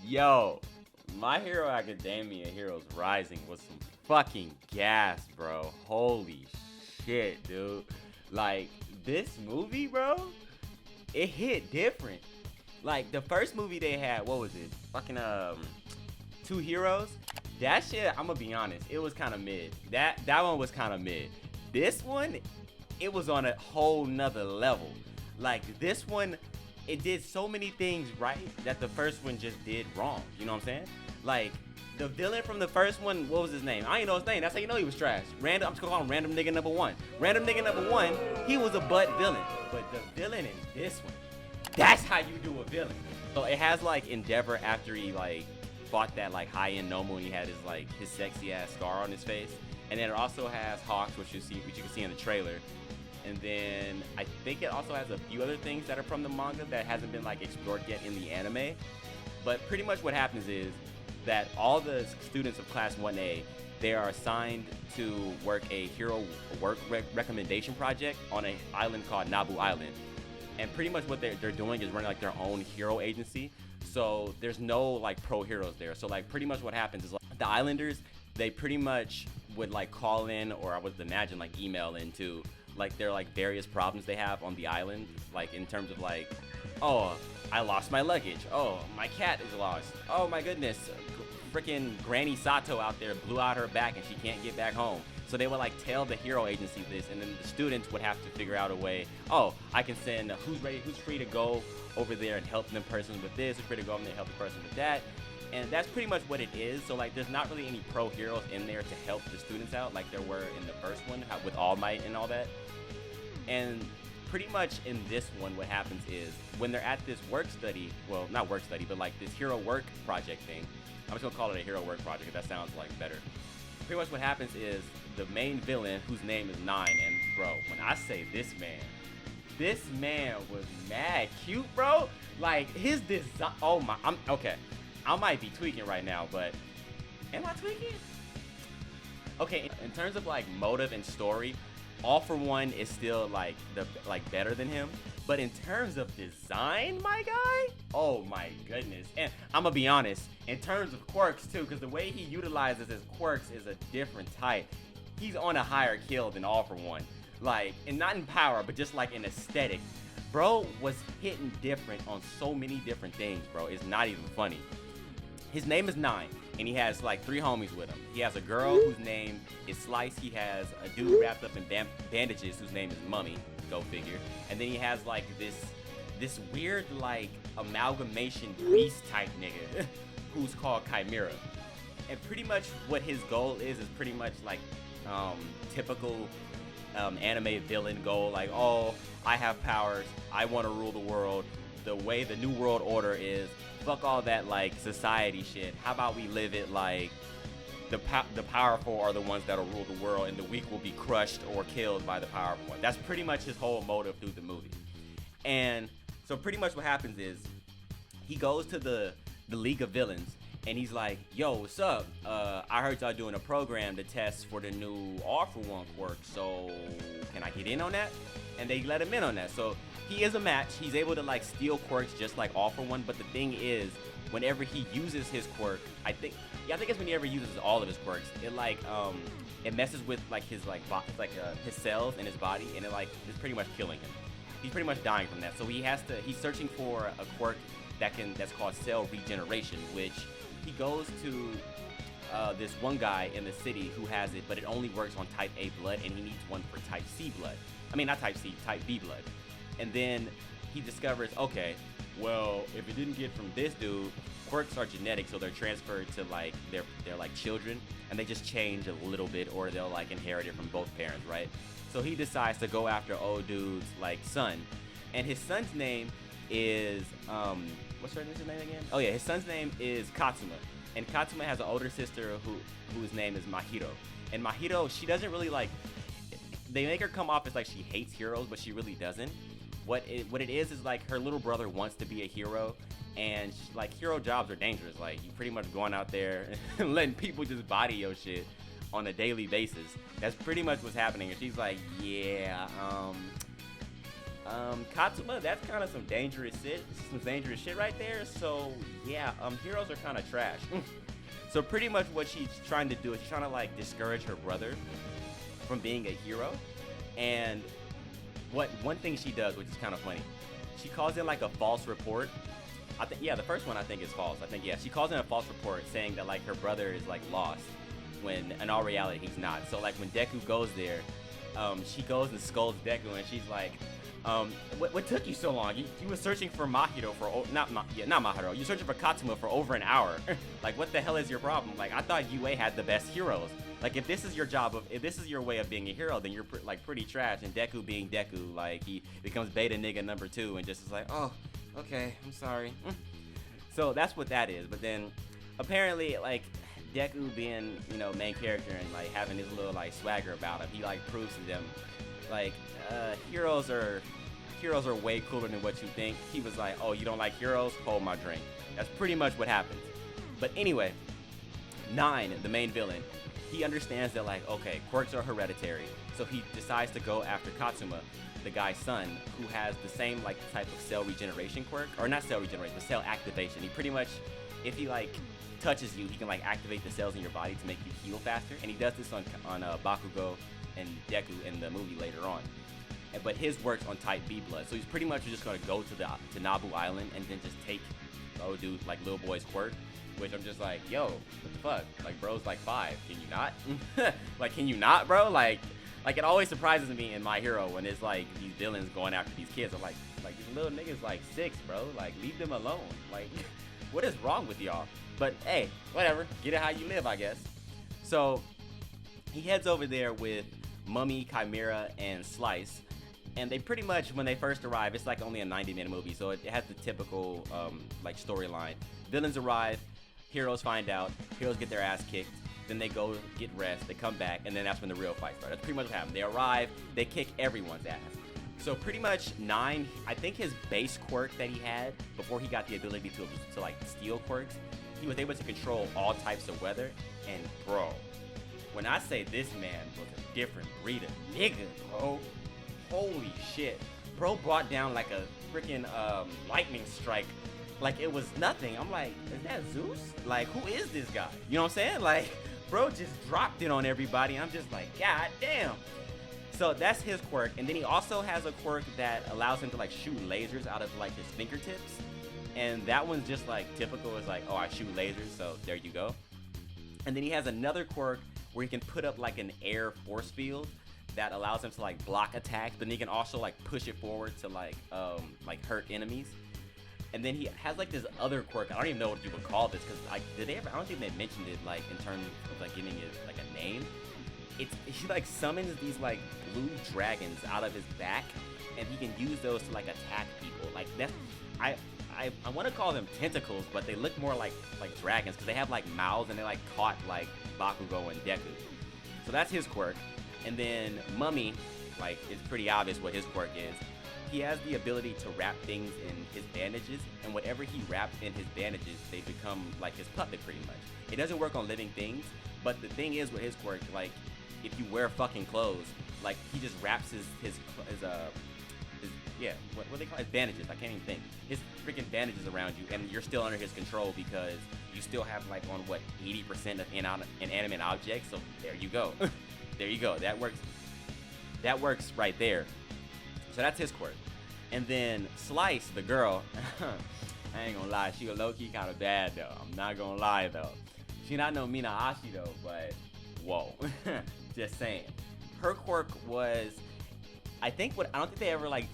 Yo, My Hero Academia Heroes Rising was some fucking gas, bro. Holy shit, dude. Like, this movie, bro, it hit different. Like, the first movie they had, what was it? Fucking, Two Heroes? That shit, I'm gonna be honest, it was kind of mid. That one was kind of mid. This one, it was on a whole nother level. Like, this one, it did so many things right that the first one just did wrong. You know what I'm saying? Like, the villain from the first one, what was his name? I ain't know his name. That's how you know he was trash. Random, I'm just gonna call him Random Nigga Number One. Random Nigga Number One, he was a butt villain. But the villain in this one, that's how you do a villain. So it has like Endeavor after he like fought that like high-end Nomu and he had his like his sexy ass scar on his face. And then it also has Hawks, which you can see in the trailer. And then I think it also has a few other things that are from the manga that hasn't been like explored yet in the anime. But pretty much what happens is that all the students of Class 1A, they are assigned to work a hero work recommendation project on an island called Nabu Island. And pretty much what they're doing is running like their own hero agency. So there's no like pro heroes there. So like pretty much what happens is like the islanders, they pretty much would like call in, or I would imagine like email into like their like various problems they have on the island, like in terms of like, oh, I lost my luggage. Oh, my cat is lost. Oh my goodness, freaking Granny Sato out there blew out her back and she can't get back home. So they would like tell the hero agency this, and then the students would have to figure out a way. Oh, I can send who's free to go over there and help them person with this, who's free to go over there and help the person with that. And that's pretty much what it is. So like there's not really any pro heroes in there to help the students out like there were in the first one with All Might and all that. And pretty much in this one, what happens is when they're at this work study, well, not work study, but like this hero work project thing. I'm just gonna call it a hero work project, if that sounds like better. Pretty much what happens is the main villain, whose name is Nine, and bro, when I say this man was mad cute, bro. Like his design, oh my, I'm okay. I might be tweaking right now, but am I tweaking? Okay, in terms of like motive and story, All For One is still like better than him. But in terms of design, my guy, oh my goodness. And I'm gonna be honest, in terms of quirks too, because the way he utilizes his quirks is a different type. He's on a higher kill than All For One. Like, and not in power, but just like in aesthetic. Bro was hitting different on so many different things, bro. It's not even funny. His name is Nine, and he has like 3 homies with him. He has a girl whose name is Slice. He has a dude wrapped up in bandages whose name is Mummy. Go figure. And then he has like this weird like amalgamation beast type nigga who's called Chimera. And pretty much what his goal is pretty much like typical anime villain goal. Like, oh, I have powers. I want to rule the world. The way the New World Order is, fuck all that like society shit. How about we live it like the powerful are the ones that'll rule the world, and the weak will be crushed or killed by the powerful one. That's pretty much his whole motive through the movie. And so pretty much what happens is he goes to the League of Villains, and he's like, yo, what's up? I heard y'all doing a program to test for the new All For One quirk, so can I get in on that? And they let him in on that. So he is a match. He's able to like steal quirks just like All For One, but the thing is, whenever he uses his quirk, I think it's whenever he uses all of his quirks, it messes with like his his cells in his body, and it like is pretty much killing him. He's pretty much dying from that. So he's searching for a quirk that's called cell regeneration, which he goes to this one guy in the city who has it, but it only works on type A blood, and he needs one for type C blood. I mean, not type C, type B blood. And then he discovers, okay, well, if it didn't get from this dude, quirks are genetic, so they're transferred to like their like children, and they just change a little bit, or they'll like inherit it from both parents, right? So he decides to go after old dude's like son, and his son's name is what's her name again? Oh yeah, his son's name is Katsuma, and Katsuma has an older sister whose name is Mahito, and Mahito, she doesn't really like. They make her come off as like she hates heroes, but she really doesn't. What it is like her little brother wants to be a hero, and like hero jobs are dangerous. Like you pretty much going out there and letting people just body your shit on a daily basis. That's pretty much what's happening. And she's like, yeah, Katsuma, that's kind of some dangerous shit right there. So yeah, heroes are kind of trash. So pretty much what she's trying to do is she's trying to like discourage her brother from being a hero. And one thing she does, which is kind of funny, she calls in like a false report. I think the first one I think is false. She calls in a false report saying that like her brother is like lost, when in all reality he's not. So like when Deku goes there, she goes and scolds Deku, and she's like, what took you so long? You were searching for Mahito not Mahito. You're searching for Katsuma for over an hour. Like, what the hell is your problem? Like, I thought UA had the best heroes. Like, if this is your if this is your way of being a hero, then you're pretty trash. And Deku being Deku, like, he becomes beta nigga number 2 and just is like, oh, okay, I'm sorry. So that's what that is. But then, apparently, like, Deku being, main character and like having his little like swagger about him, he like proves to them, like, heroes are way cooler than what you think. He was like, oh, you don't like heroes? Hold my drink. That's pretty much what happens. But anyway, 9, the main villain, he understands that like, okay, quirks are hereditary, so he decides to go after Katsuma, the guy's son, who has the same like type of cell regeneration quirk, or not cell regeneration, but cell activation. He pretty much, if he like touches you, he can like activate the cells in your body to make you heal faster, and he does this on Bakugo and Deku in the movie later on. But his works on type B blood, so he's pretty much just gonna go to Nabu Island and then just take dude like little boy's quirk, which I'm just like, yo, what the fuck? Like, bro's like 5, can you not? Like, can you not, bro? Like it always surprises me in My Hero when it's like these villains going after these kids. I'm like these little niggas like 6, bro. Like, leave them alone. Like, what is wrong with y'all? But hey, whatever. Get it how you live, I guess. So he heads over there with Mummy, Chimera, and Slice. And they pretty much, when they first arrive, it's like only a 90-minute movie, so it has the typical like storyline. Villains arrive, heroes find out, heroes get their ass kicked, then they go get rest, they come back, and then that's when the real fight starts. That's pretty much what happened. They arrive, they kick everyone's ass. So pretty much 9, I think his base quirk that he had before he got the ability to like steal quirks, he was able to control all types of weather. And bro, when I say this man was a different breed of nigga, bro, holy shit. Bro brought down like a freaking lightning strike like it was nothing. I'm like, is that Zeus? Like, who is this guy? You know what I'm saying? Like, bro just dropped it on everybody. I'm just like, god damn. So that's his quirk. And then he also has a quirk that allows him to like shoot lasers out of like his fingertips. And that one's just like typical. It's like, oh, I shoot lasers, so there you go. And then he has another quirk where he can put up like an air force field that allows him to like block attacks, but then he can also like push it forward to like hurt enemies. And then he has like this other quirk. I don't even know what you would call this, because like, I don't think they mentioned it like in terms of like giving it like a name. He like summons these like blue dragons out of his back, and he can use those to like attack people. Like, that's, I want to call them tentacles, but they look more like dragons, because they have like mouths and they like caught like Bakugo and Deku. So that's his quirk. And then Mummy, like, it's pretty obvious what his quirk is. He has the ability to wrap things in his bandages, and whatever he wraps in his bandages, they become like his puppet pretty much. It doesn't work on living things, but the thing is with his quirk, like, if you wear fucking clothes, like, he just wraps his what they call his bandages. I can't even think. His freaking bandages around you, and you're still under his control because you still have like on what 80% of inanimate objects. So there you go. There you go. That works. That works right there. So that's his quirk. And then Slice, the girl, I ain't gonna lie, she a low-key kind of bad though. I'm not gonna lie though. She not no Mina Ashi though, but whoa. Just saying. Her quirk was, I don't think they ever like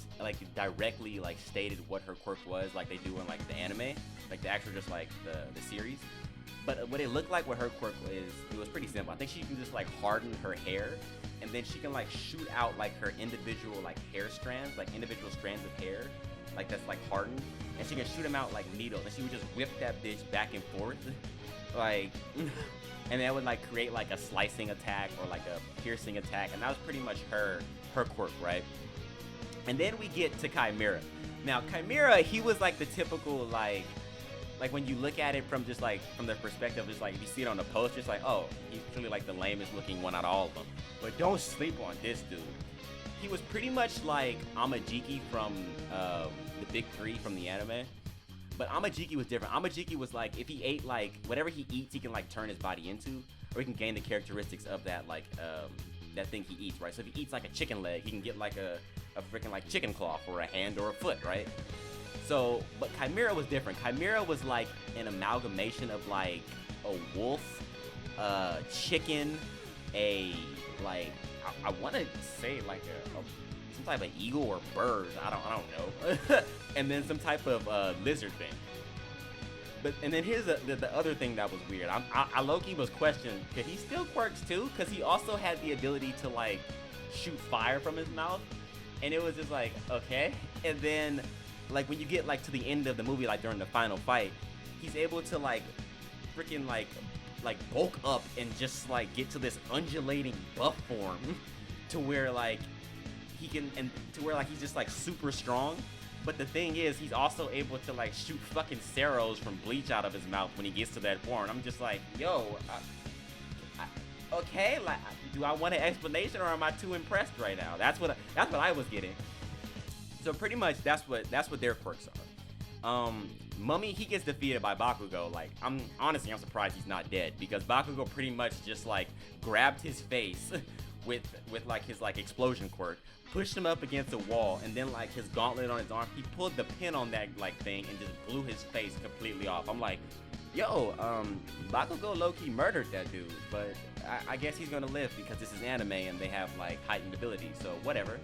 directly like stated what her quirk was like they do in like the anime, like the actual just like the series. But what it looked like what her quirk is, it was pretty simple. I think she can just like harden her hair, and then she can like shoot out like her individual like hair strands, like individual strands of hair, like that's like hardened, and she can shoot them out like needles, and she would just whip that bitch back and forth, like, and that would like create like a slicing attack or like a piercing attack, and that was pretty much her quirk, right? And then we get to Chimera. Now Chimera, he was like the typical like when you look at it from just like from the perspective, it's like if you see it on the poster, it's like, oh, he's truly like the lamest looking one out of all of them. But don't sleep on this dude. he was pretty much like Amajiki from the Big Three from the anime. But Amajiki was different. Amajiki was like, if he ate like whatever he eats, he can like turn his body into, or he can gain the characteristics of that like that thing he eats, right? So if he eats like a chicken leg, he can get like a freaking like chicken claw for a hand or a foot, right? So, but Chimera was different. Chimera was like an amalgamation of like a wolf, chicken, a like I want to say like some type of eagle or bird. I don't know. And then some type of lizard thing. But and then here's the other thing that was weird. I low-key was questioning, could he still quirks too? Because he also had the ability to like shoot fire from his mouth, and it was just like okay. And then like when you get like to the end of the movie, like during the final fight, he's able to like freaking like bulk up and just like get to this undulating buff form to where like he can, and to where like he's just like super strong. But the thing is, he's also able to like shoot fucking Ceros from Bleach out of his mouth when he gets to that form. I'm just like, yo, okay, like, do I want an explanation or am I too impressed right now? That's what I was getting. So pretty much that's what their quirks are. Mummy, he gets defeated by Bakugo. Like, I'm surprised he's not dead, because Bakugo pretty much just like grabbed his face with like his like explosion quirk, pushed him up against a wall, and then like his gauntlet on his arm, he pulled the pin on that like thing and just blew his face completely off. I'm like, yo, Bakugo low-key murdered that dude, but I guess he's gonna live because this is anime and they have like heightened ability, so whatever.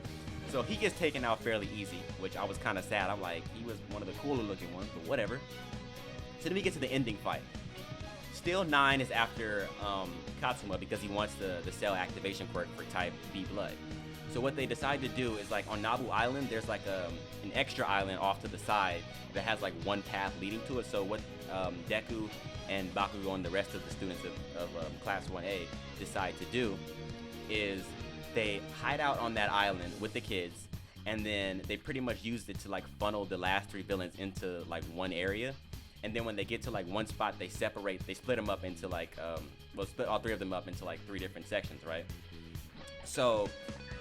So he gets taken out fairly easy, which I was kind of sad. I'm like, he was one of the cooler looking ones, but whatever. So then we get to the ending fight. Still 9 is after Katsuma because he wants the cell activation quirk for type B blood. So what they decide to do is, like, on Nabu Island, there's like an extra island off to the side that has like one path leading to it. So what Deku and Bakugo and the rest of the students of Class 1A decide to do is they hide out on that island with the kids, and then they pretty much used it to like funnel the last 3 villains into like one area. And then when they get to like one spot, they split them up into like split all 3 of them up into like 3 different sections, right? So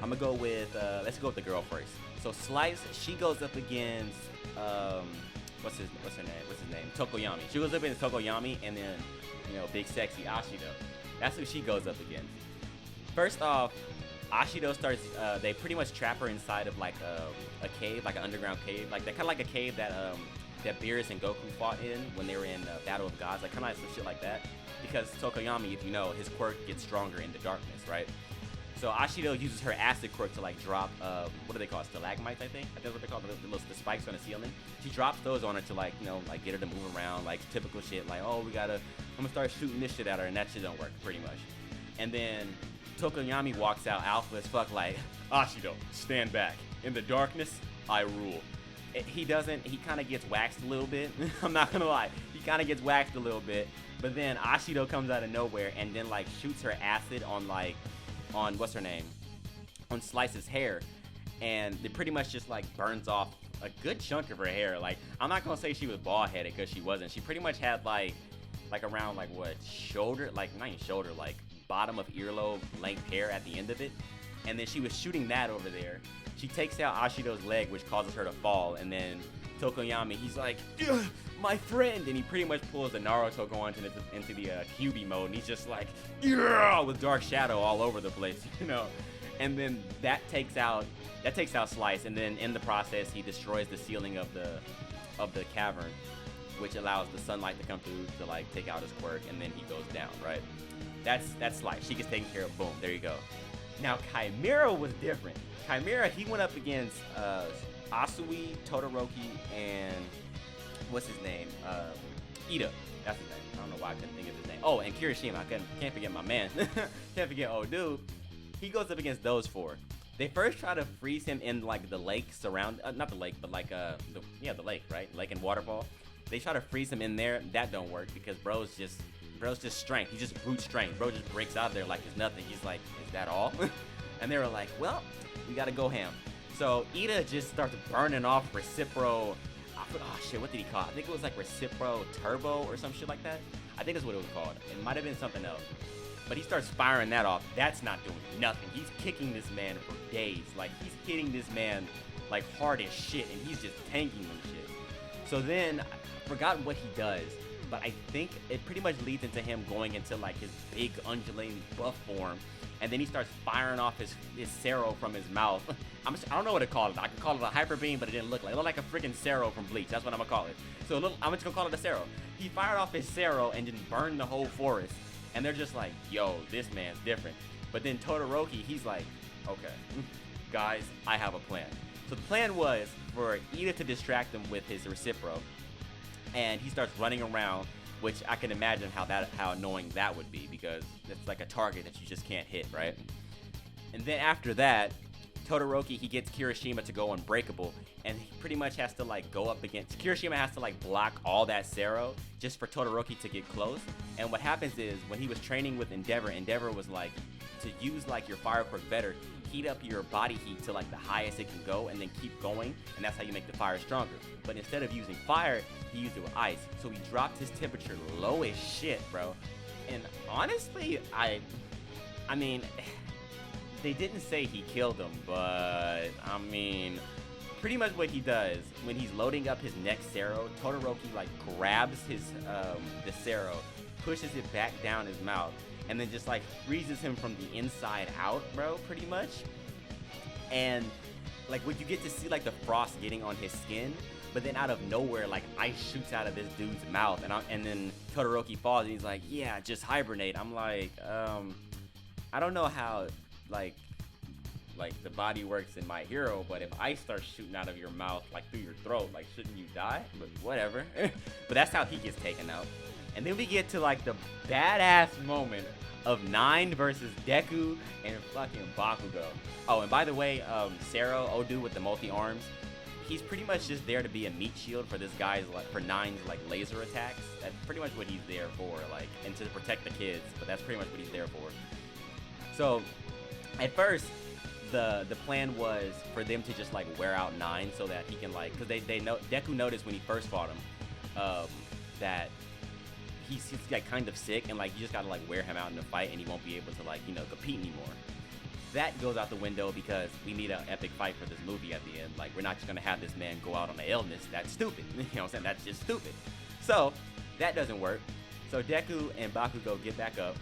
I'm gonna go with let's go with the girl first. So Slice, she goes up against what's his name? Tokoyami. She goes up against Tokoyami, and then big sexy Ashido. That's who she goes up against. First off, Ashido starts. They pretty much trap her inside of like a cave, like an underground cave, like that kind of like a cave that Beerus and Goku fought in when they were in Battle of Gods, like kind of like some shit like that. Because Tokoyami, if you know, his quirk gets stronger in the darkness, right? So Ashido uses her acid quirk to like drop what do they call it? Stalagmites, I think that's what they call the spikes on the ceiling. She drops those on her to like like get her to move around, like typical shit, like I'm gonna start shooting this shit at her, and that shit don't work pretty much. And then Tokoyami walks out alpha as fuck, like, Ashido, stand back. In the darkness, I rule. He kind of gets waxed a little bit. I'm not gonna lie. He kind of gets waxed a little bit. But then Ashido comes out of nowhere and then like shoots her acid on what's her name? On Slice's hair. And it pretty much just like burns off a good chunk of her hair. Like, I'm not gonna say she was bald headed, because she wasn't. She pretty much had like around like what, shoulder, like not even shoulder, like bottom of earlobe length hair at the end of it. And then she was shooting that over there. She takes out Ashido's leg, which causes her to fall, and then Tokoyami, he's like, my friend, and he pretty much pulls the Naruto Gohan into the QB mode, and he's just like, yeah, with Dark Shadow all over the place, and then that takes out Slice, and then in the process he destroys the ceiling of the cavern, which allows the sunlight to come through to like take out his quirk, and then he goes down, right? That's Slice. She gets taken care of. Boom, there you go. Now Chimera was different. Chimera, he went up against Asui, Todoroki, and what's his name? Ida. That's his name. I don't know why I couldn't think of his name. Oh, and Kirishima. Can't forget my man. Can't forget old dude. He goes up against those 4. They first try to freeze him in like the lake not the lake, but like the lake, right? Lake and waterfall. They try to freeze him in there. That don't work because bro's just strength. He's just brute strength. Bro just breaks out of there like it's nothing. He's like, is that all? And they were like, well, we gotta go ham. So Ida just starts burning off Recipro. Oh shit, what did he call it? I think it was like Recipro Turbo or some shit like that. I think that's what it was called. It might have been something else. But he starts firing that off. That's not doing nothing. He's kicking this man for days. Like, he's hitting this man, like, hard as shit, and he's just tanking him shit. So then, I forgot what he does, but I think it pretty much leads into him going into, like, his big undulating buff form, and then he starts firing off his Cero from his mouth. I don't know what to call it. I could call it a hyper beam, but it didn't look like it. It looked like a freaking Cero from Bleach. That's what I'm gonna call it. So I'm just gonna call it a Cero. He fired off his Cero and then burned the whole forest. And they're just like, yo, this man's different. But then Todoroki, he's like, okay, guys, I have a plan. So the plan was for Ida to distract him with his Recipro, and he starts running around, which I can imagine how annoying that would be, because it's like a target that you just can't hit, right? And then after that, Todoroki, he gets Kirishima to go unbreakable, and he pretty much has to like go up against Kirishima, has to like block all that Cero just for Todoroki to get close. And what happens is, when he was training with Endeavor was like, to use like your fire quirk better, heat up your body heat to like the highest it can go and then keep going, and that's how you make the fire stronger. But instead of using fire, he used it with ice. So he dropped his temperature low as shit, bro. And honestly, I mean, they didn't say he killed him, but I mean, pretty much what he does when he's loading up his next Cero, Todoroki like grabs his the Cero, pushes it back down his mouth, and then just like freezes him from the inside out, bro, pretty much. And like what you get to see, like the frost getting on his skin, but then out of nowhere, like ice shoots out of this dude's mouth, and then Todoroki falls, and he's like, yeah, just hibernate. I'm like, I don't know how like the body works in My Hero, but if ice starts shooting out of your mouth, like through your throat, like shouldn't you die? But whatever. But that's how he gets taken out. And then we get to like the badass moment of Nine versus Deku and fucking Bakugo. Oh, and by the way, Cero, Odu with the multi-arms, he's pretty much just there to be a meat shield for this guy's, like, for Nine's like laser attacks. That's pretty much what he's there for, like, and to protect the kids, but that's pretty much what he's there for. So at first, the plan was for them to just like wear out Nine so that he can like, because they know Deku noticed when he first fought him that he's like kind of sick, and like you just gotta like wear him out in the fight and he won't be able to like, you know, compete anymore. That goes out the window because we need an epic fight for this movie at the end. Like, we're not just gonna have this man go out on an illness. That's stupid. You know what I'm saying? That's just stupid. So that doesn't work. So Deku and Bakugo get back up,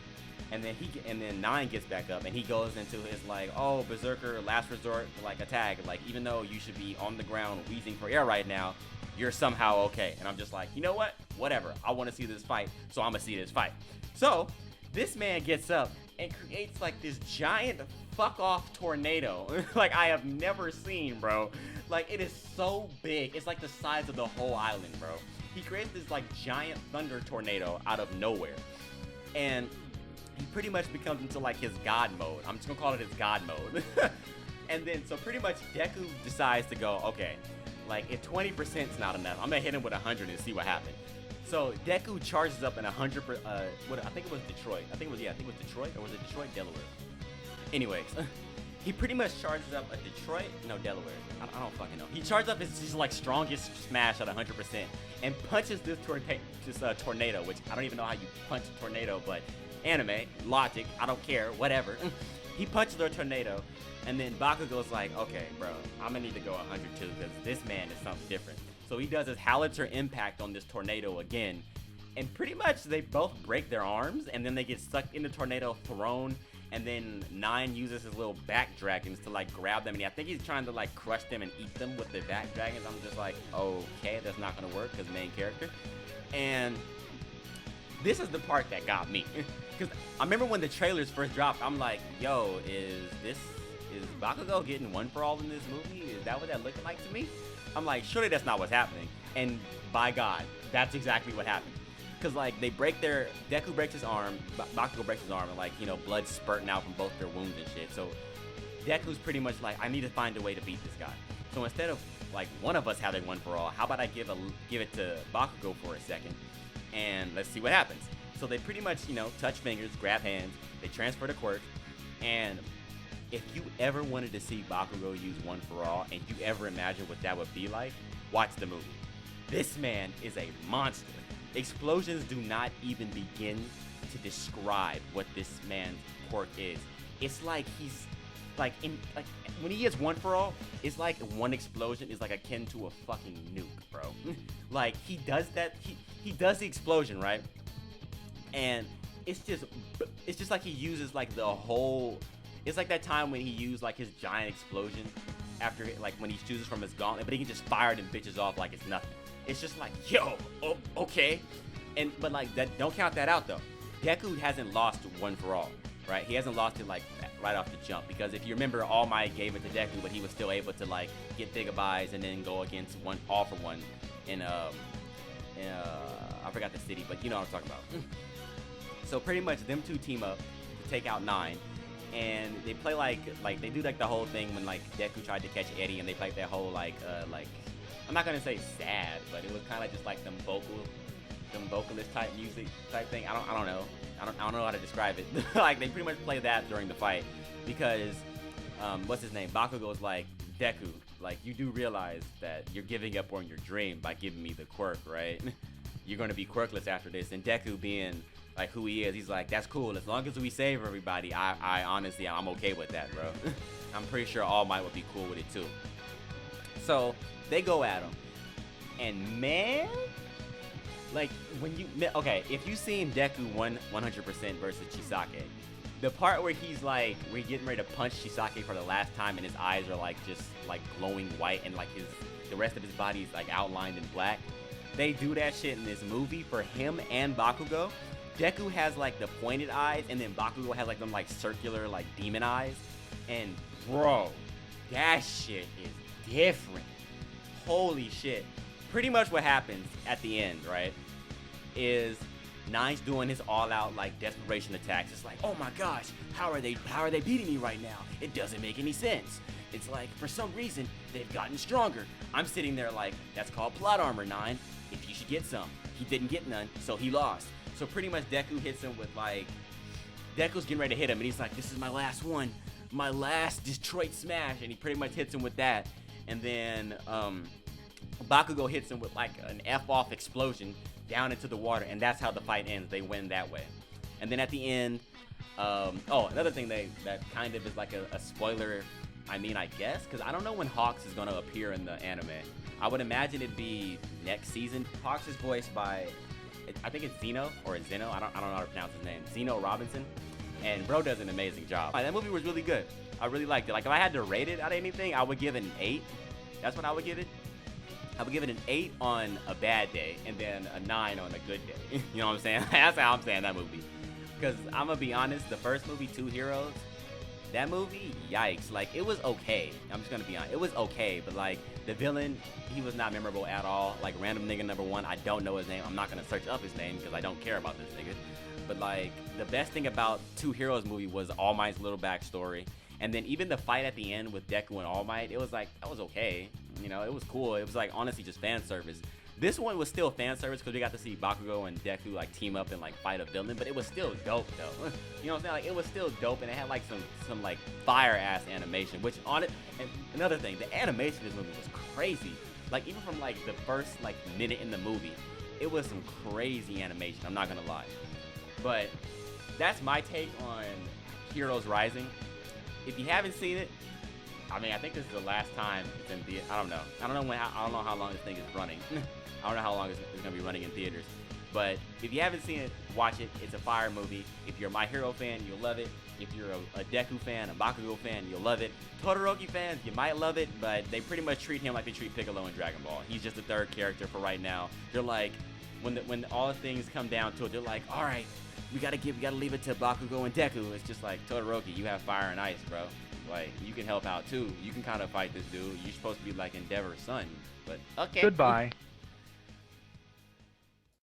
and then Nine gets back up, and he goes into his like, oh, Berserker last resort like attack. Like, even though you should be on the ground wheezing for air right now, you're somehow okay. And I'm just like, you know what? Whatever. I want to see this fight, so I'm gonna see this fight. So this man gets up and creates like this giant fuck off tornado like I have never seen, bro. Like, it is so big. It's like the size of the whole island, bro. He creates this like giant thunder tornado out of nowhere, and he pretty much becomes into like his god mode. I'm just gonna call it his god mode. And then so pretty much Deku decides to go, okay, like if 20% is not enough, I'm gonna hit him with 100 and see what happens. So Deku charges up in 100. What, I think it was Detroit. I think it was Detroit, or was it Detroit, Delaware? Anyways, he pretty much charges up a Detroit, no, Delaware. I don't fucking know. He charges up his like strongest smash at 100% and punches this tornado, which I don't even know how you punch a tornado, but anime logic, I don't care, whatever. He punches the tornado, and then Bakugo's like, okay, bro, I'm gonna need to go 100 too, because this man is something different. So he does his Howitzer impact on this tornado again, and pretty much they both break their arms, and then they get sucked in the tornado, thrown, and then Nine uses his little back dragons to like grab them, and I think he's trying to like crush them and eat them with the back dragons. I'm just like, okay, that's not gonna work because main character. And this is the part that got me, because I remember when the trailers first dropped, I'm like, yo, is Bakugo getting one for all in this movie? Is that what that looking like to me? I'm like, surely that's not what's happening. And by God, that's exactly what happened. Because like Deku breaks his arm, Bakugo breaks his arm, and like, you know, blood's spurting out from both their wounds and shit. So Deku's pretty much like, I need to find a way to beat this guy. So instead of like one of us having one for all, how about I give it to Bakugo for a second, and let's see what happens. So they pretty much, you know, touch fingers, grab hands, they transfer the quirk, and if you ever wanted to see Bakugo use one for all, and you ever imagine what that would be like, watch the movie. This man is a monster. explosions do not even begin to describe what this man's quirk is. It's like he's like when he gets one for all, it's like one explosion is like akin to a fucking nuke, bro. Like he does that, he does the explosion, right? And it's just like he uses like the whole. It's like that time when he used like his giant explosion after like when he chooses from his gauntlet, but he can just fire them bitches off like it's nothing. It's just like, yo, oh, okay. But like that, don't count that out though. Deku hasn't lost one for all, right? He hasn't lost it like right off the jump, because if you remember, All Might gave it to Deku, but he was still able to like get Digabais and then go against one all for one in I forgot the city, but you know what I'm talking about. So pretty much them two team up to take out Nine. And they play like they do like the whole thing when like Deku tried to catch Eddie, and they play that whole like I'm not gonna say sad, but it was kind of just like them vocalist type music type thing. I don't know. I don't know how to describe it. Like they pretty much play that during the fight because what's his name? Bakugo's like, Deku, like you do realize that you're giving up on your dream by giving me the quirk, right? You're gonna be quirkless after this. And Deku being like who he is, he's like, that's cool. As long as we save everybody, I honestly, I'm okay with that, bro. I'm pretty sure All Might would be cool with it too. So they go at him, and man, like when you if you seen Deku 100% versus Chisake, the part where he's like we're getting ready to punch Chisake for the last time, and his eyes are like just like glowing white, and like the rest of his body is like outlined in black. They do that shit in this movie for him and Bakugo. Deku has like the pointed eyes, and then Bakugo has like them like circular like demon eyes. And bro, that shit is different. Holy shit. Pretty much what happens at the end, right, is Nine's doing his all-out like desperation attacks. It's like, oh my gosh, how are they beating me right now? It doesn't make any sense. It's like for some reason they've gotten stronger. I'm sitting there like, that's called plot armor, Nine. If you should get some. He didn't get none, so he lost. So pretty much Deku hits him with like, Deku's getting ready to hit him, and he's like, this is my last one, my last Detroit Smash, and he pretty much hits him with that. And then Bakugo hits him with like an F-off explosion down into the water, and that's how the fight ends. They win that way. And then at the end, another thing that kind of is like a spoiler, I mean, I guess, because I don't know when Hawks is going to appear in the anime. I would imagine it'd be next season. Hawks is voiced by, I think it's Zeno or Zeno. I don't know how to pronounce his name. Zeno Robinson. And bro does an amazing job. That movie was really good. I really liked it. Like if I had to rate it out of anything, I would give it an 8. That's what I would give it. I would give it an 8 on a bad day, and then a 9 on a good day. You know what I'm saying? That's how I'm saying that movie. Because I'm gonna be honest, the first movie, Two Heroes, that movie, yikes. Like it was okay. I'm just gonna be honest. It was okay, but like the villain, he was not memorable at all. Like random nigga number 1, I don't know his name. I'm not gonna search up his name because I don't care about this nigga. But like the best thing about Two Heroes movie was All Might's little backstory. And then even the fight at the end with Deku and All Might, it was like, that was okay. You know, it was cool. It was like honestly just fan service. This one was still fan service because we got to see Bakugo and Deku like team up and like fight a villain, but it was still dope though. You know what I'm saying? Like it was still dope, and it had like some like fire ass animation. Which on it, and another thing, the animation in this movie was crazy. Like even from like the first like minute in the movie, it was some crazy animation. I'm not gonna lie, but that's my take on Heroes Rising. If you haven't seen it, I mean, I think this is the last time it's in theater. I don't know. I don't know how long this thing is running. I don't know how long it's going to be running in theaters. But if you haven't seen it, watch it. It's a fire movie. If you're a My Hero fan, you'll love it. If you're a Deku fan, a Bakugo fan, you'll love it. Todoroki fans, you might love it, but they pretty much treat him like they treat Piccolo in Dragon Ball. He's just the third character for right now. They're like, when all things come down to it, they're like, all right, we gotta leave it to Bakugo and Deku. It's just like, Todoroki, you have fire and ice, bro. Like, you can help out too. You can kind of fight this dude. You're supposed to be like Endeavor's son, but okay. Goodbye.